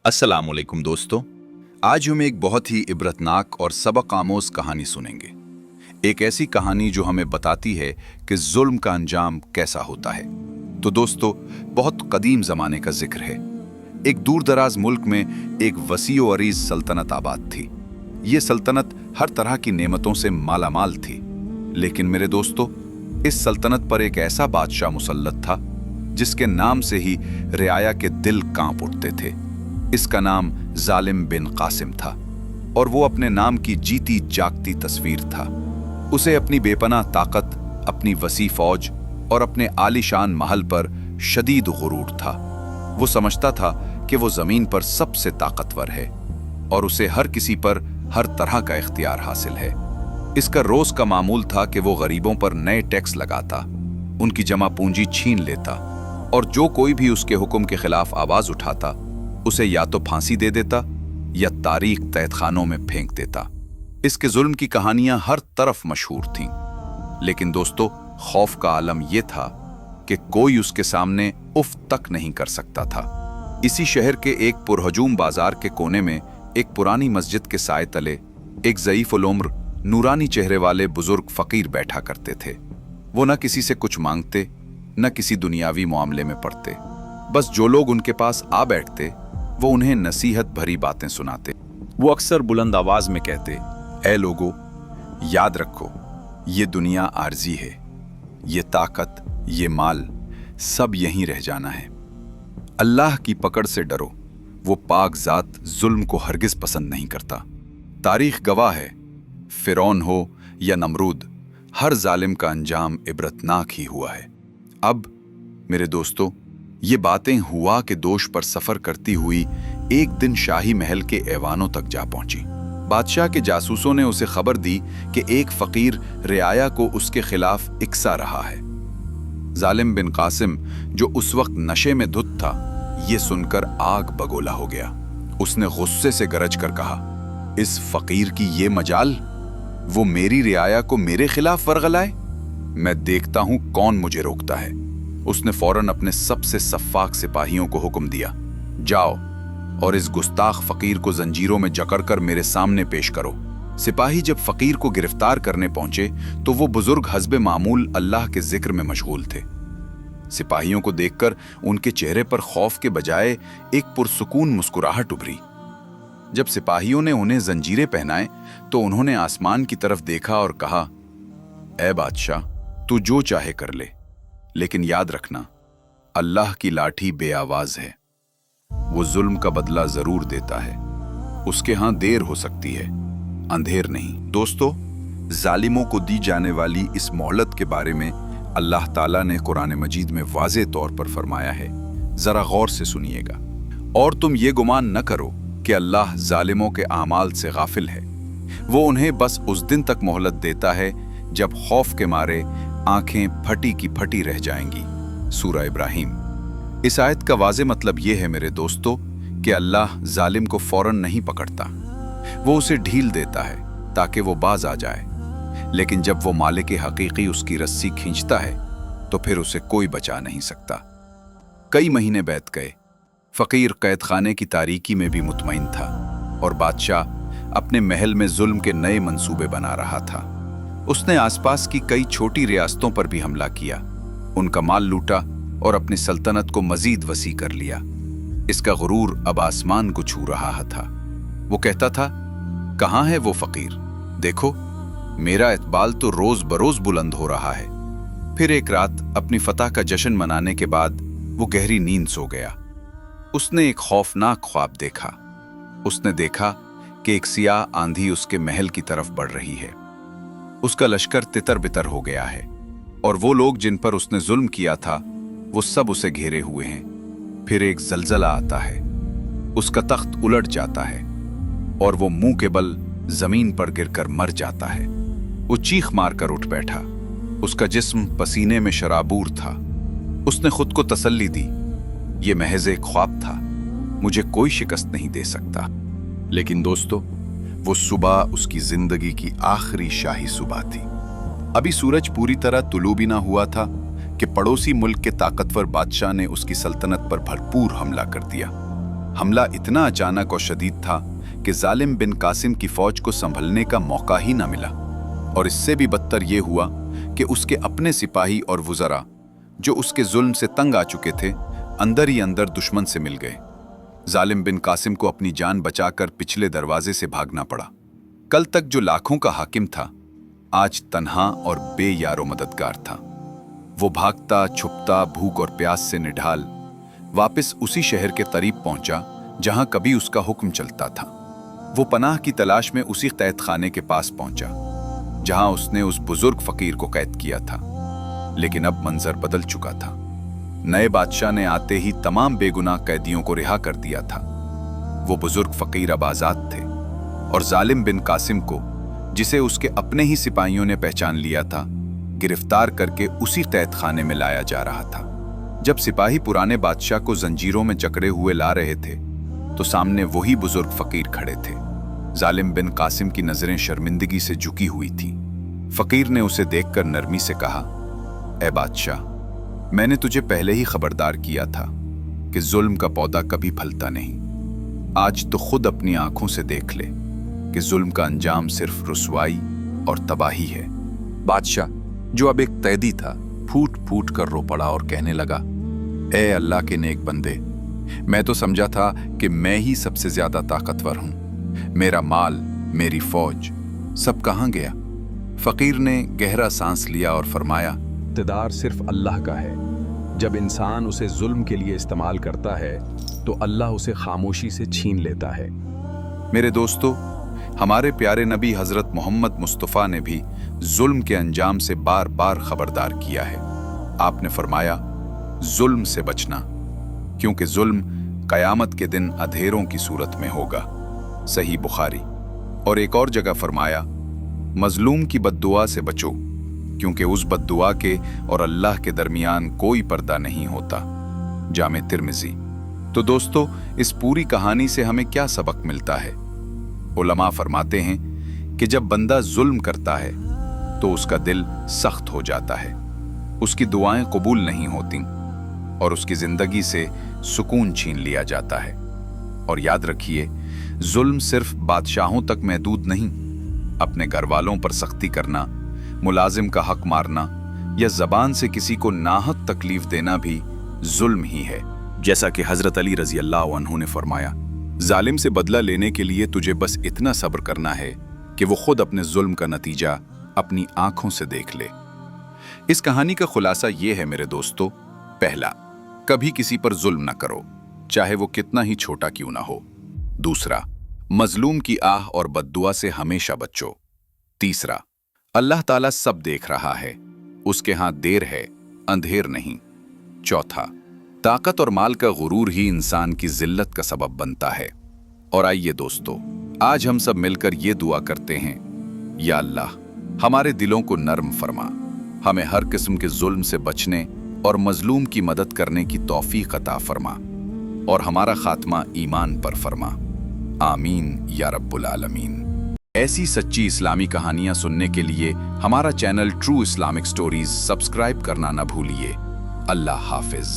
अस्सलाम वालेकुम दोस्तों। आज हम एक बहुत ही इबरतनाक और सबक आमोज कहानी सुनेंगे। एक ऐसी कहानी जो हमें बताती है कि जुल्म का अंजाम कैसा होता है। तो दोस्तों, बहुत कदीम ज़माने का जिक्र है। एक दूर दराज मुल्क में एक वसी व अरीज सल्तनत आबाद थी। ये सल्तनत हर तरह की नेमतों से मालामाल थी। लेकिन मेरे दोस्तों, इस सल्तनत पर एक ऐसा बादशाह मुसल्लत था जिसके नाम से ही रियाया के दिल कांप उठते थे। इसका नाम जालिम बिन कासिम था और वो अपने नाम की जीती जागती तस्वीर था। उसे अपनी बेपनाह ताकत, अपनी वसी फौज और अपने आलीशान महल पर शदीद गुरूर था। वो समझता था कि वो जमीन पर सबसे ताकतवर है और उसे हर किसी पर हर तरह का इख्तियार हासिल है। इसका रोज का मामूल था कि वो गरीबों पर नए टैक्स लगाता, उनकी जमा पूंजी छीन लेता और जो कोई भी उसके हुक्म के खिलाफ आवाज उठाता उसे या तो फांसी दे देता या तारीख तहखानों में फेंक देता। इसके जुल्म की कहानियां हर तरफ मशहूर थीं। लेकिन दोस्तों, खौफ का आलम यह था कि कोई उसके सामने उफ तक नहीं कर सकता था। इसी शहर के एक पुरहजूम बाजार के कोने में एक पुरानी मस्जिद के साए तले एक ज़ईफ़ुल उम्र, नूरानी चेहरे वाले बुजुर्ग फकीर बैठा करते थे। वो न किसी से कुछ मांगते, न किसी दुनियावी मामले में पड़ते। बस जो लोग उनके पास आ बैठते वो उन्हें नसीहत भरी बातें सुनाते। वो अक्सर बुलंद आवाज में कहते, ऐ लोगो, याद रखो, ये दुनिया आर्जी है, ये ताकत, ये माल सब यहीं रह जाना है। अल्लाह की पकड़ से डरो, वो पाक जात जुल्म को हरगिज पसंद नहीं करता। तारीख गवाह है, फिरौन हो या नमरूद, हर जालिम का अंजाम इबरतनाक ही हुआ है। अब मेरे दोस्तों, ये बातें हुआ के दोष पर सफर करती हुई एक दिन शाही महल के ऐवानों तक जा पहुंची। बादशाह के जासूसों ने उसे खबर दी कि एक फकीर रियाया को उसके खिलाफ इकसा रहा है। जालिम बिन कासिम, जो उस वक्त नशे में धुत था, ये सुनकर आग बगोला हो गया। उसने गुस्से से गरज कर कहा, इस फकीर की ये मजाल, वो मेरी रियाया को मेरे खिलाफ वरगलाए। मैं देखता हूं कौन मुझे रोकता है। उसने फौरन अपने सबसे सफ्फाक सिपाहियों को हुक्म दिया, जाओ और इस गुस्ताख फकीर को जंजीरों में जकड़कर मेरे सामने पेश करो। सिपाही जब फकीर को गिरफ्तार करने पहुंचे तो वो बुजुर्ग हस्बे मामूल अल्लाह के जिक्र में मशगूल थे। सिपाहियों को देखकर उनके चेहरे पर खौफ के बजाय एक पुरसुकून मुस्कुराहट उभरी। जब सिपाहियों ने उन्हें जंजीरें पहनाए तो उन्होंने आसमान की तरफ देखा और कहा, ऐ बादशाह, तू जो चाहे कर ले, लेकिन याद रखना, अल्लाह की लाठी बेआवाज है। वो जुल्म का बदला जरूर देता है। उसके हां देर हो सकती है, अंधेर नहीं। दोस्तों, जालिमों को दी जाने वाली इस मोहलत के बारे में अल्लाह ताला ने कुरान मजीद में वाज़े तौर पर फरमाया है। जरा गौर से सुनिएगा। और तुम ये गुमान न करो कि अल्लाह जालिमों के आमाल से गाफिल है। वो उन्हें बस उस दिन तक मोहलत देता है जब खौफ के मारे आंखें फटी की फटी रह जाएंगी। सूरा इब्राहिम। इस आयत का वाज़े मतलब यह है मेरे दोस्तों कि अल्लाह जालिम को फौरन नहीं पकड़ता। वो उसे ढील देता है ताकि वो बाज आ जाए। लेकिन जब वो मालिक हकीकी उसकी रस्सी खींचता है तो फिर उसे कोई बचा नहीं सकता। कई महीने बीत गए। फकीर कैद खाने की तारीकी में भी मुतमईन था और बादशाह अपने महल में जुल्म के नए मंसूबे बना रहा था। उसने आसपास की कई छोटी रियासतों पर भी हमला किया, उनका माल लूटा और अपनी सल्तनत को मजीद वसी कर लिया। इसका गुरूर अब आसमान को छू रहा था। वो कहता था, कहाँ है वो फकीर? देखो, मेरा इतबाल तो रोज बरोज बुलंद हो रहा है। फिर एक रात अपनी फतह का जश्न मनाने के बाद वो गहरी नींद सो गया। उसने एक खौफनाक ख्वाब देखा। उसने देखा कि एक सियाह आंधी उसके महल की तरफ बढ़ रही है। उसका लश्कर तितर बितर हो गया है और वो लोग जिन पर उसने जुल्म किया था वो सब उसे घेरे हुए हैं। फिर एक जलजला आता है, उसका तख्त उलट जाता है और वो मुंह के बल जमीन पर गिरकर मर जाता है। वो चीख मारकर उठ बैठा। उसका जिस्म पसीने में शराबूर था। उसने खुद को तसल्ली दी, ये महज एक ख्वाब था, मुझे कोई शिकस्त नहीं दे सकता। लेकिन दोस्तों, वो सुबह उसकी जिंदगी की आखिरी शाही सुबह थी। अभी सूरज पूरी तरह तुलू भी ना हुआ था कि पड़ोसी मुल्क के ताकतवर बादशाह ने उसकी सल्तनत पर भरपूर हमला कर दिया। हमला इतना अचानक और शदीद था कि जालिम बिन कासिम की फौज को संभलने का मौका ही ना मिला, और इससे भी बदतर ये हुआ कि उसके अपने सिपाही और वुज़रा जो उसके जुल्म से तंग आ चुके थे, अंदर ही अंदर दुश्मन से मिल गए। जालिम बिन कासिम को अपनी जान बचाकर पिछले दरवाजे से भागना पड़ा। कल तक जो लाखों का हाकिम था, आज तन्हा और बेयारो मददगार था। वो भागता छुपता, भूख और प्यास से निढाल वापस उसी शहर के करीब पहुंचा जहां कभी उसका हुक्म चलता था। वो पनाह की तलाश में उसी कैद खाने के पास पहुंचा जहां उसने उस बुजुर्ग फकीर को कैद किया था। लेकिन अब मंजर बदल चुका था। नए बादशाह ने आते ही तमाम बेगुनाह कैदियों को रिहा कर दिया था। वो बुजुर्ग फकीर अब आजाद थे और जालिम बिन कासिम को, जिसे उसके अपने ही सिपाहियों ने पहचान लिया था, गिरफ्तार करके उसी कैद खाने में लाया जा रहा था। जब सिपाही पुराने बादशाह को जंजीरों में जकड़े हुए ला रहे थे तो सामने वही बुजुर्ग फकीर खड़े थे। जालिम बिन कासिम की नजरें शर्मिंदगी से झुकी हुई थी। फकीर ने उसे देखकर नरमी से कहा, ए बादशाह, मैंने तुझे पहले ही खबरदार किया था कि जुल्म का पौधा कभी फलता नहीं। आज तो खुद अपनी आंखों से देख ले कि जुल्म का अंजाम सिर्फ रुसवाई और तबाही है। बादशाह, जो अब एक कैदी था, फूट फूट कर रो पड़ा और कहने लगा, ए अल्लाह के नेक बंदे, मैं तो समझा था कि मैं ही सबसे ज्यादा ताकतवर हूं। मेरा माल, मेरी फौज सब कहां गया? फकीर ने गहरा सांस लिया और फरमाया, इक़्तिदार सिर्फ अल्लाह का है। जब इंसान उसे जुल्म के लिए इस्तेमाल करता है तो अल्लाह उसे खामोशी से छीन लेता है। मेरे दोस्तों, हमारे प्यारे नबी हजरत मोहम्मद मुस्तफ़ा ने भी जुल्म के अंजाम से बार बार खबरदार किया है। आपने फरमाया, जुल्म से बचना, क्योंकि जुल्म कयामत के दिन अंधेरों की सूरत में होगा। सही बुखारी। और एक और जगह फरमाया, मजलूम की बद्दुआ से बचो, क्योंकि उस बद्दुआ के और अल्लाह के दरमियान कोई पर्दा नहीं होता। जामे तिर्मिज़ी। तो दोस्तों, इस पूरी कहानी से हमें क्या सबक मिलता है? उलमा फरमाते हैं कि जब बंदा जुल्म करता है तो उसका दिल सख्त हो जाता है, उसकी दुआएं कबूल नहीं होती और उसकी जिंदगी से सुकून छीन लिया जाता है। और याद रखिए, जुल्म सिर्फ बादशाहों तक महदूद नहीं। अपने घर वालों पर सख्ती करना, मुलाजिम का हक मारना या जबान से किसी को नाहक तकलीफ देना भी जुल्म ही है। जैसा कि हजरत अली रजी अल्लाह अन्हु ने फरमाया, जालिम से बदला लेने के लिए तुझे बस इतना सब्र करना है कि वो खुद अपने जुल्म का नतीजा अपनी आंखों से देख ले। इस कहानी का खुलासा ये है मेरे दोस्तों, पहला, कभी किसी पर जुल्म न करो, चाहे वो कितना ही छोटा क्यों ना हो। दूसरा, मजलूम की आह और बद्दुआ से हमेशा बचो। तीसरा, अल्लाह ताला सब देख रहा है, उसके हाथ देर है, अंधेर नहीं। चौथा, ताकत और माल का गुरूर ही इंसान की जिल्लत का सबब बनता है। और आइए दोस्तों, आज हम सब मिलकर ये दुआ करते हैं, या अल्लाह, हमारे दिलों को नर्म फरमा, हमें हर किस्म के जुल्म से बचने और मजलूम की मदद करने की तौफीक अता फरमा, और हमारा खात्मा ईमान पर फरमा। आमीन या रब्बुल आलमीन। ऐसी सच्ची इस्लामी कहानियां सुनने के लिए हमारा channel true Islamic stories subscribe करना न भूलिए। अल्लाह हाफिज।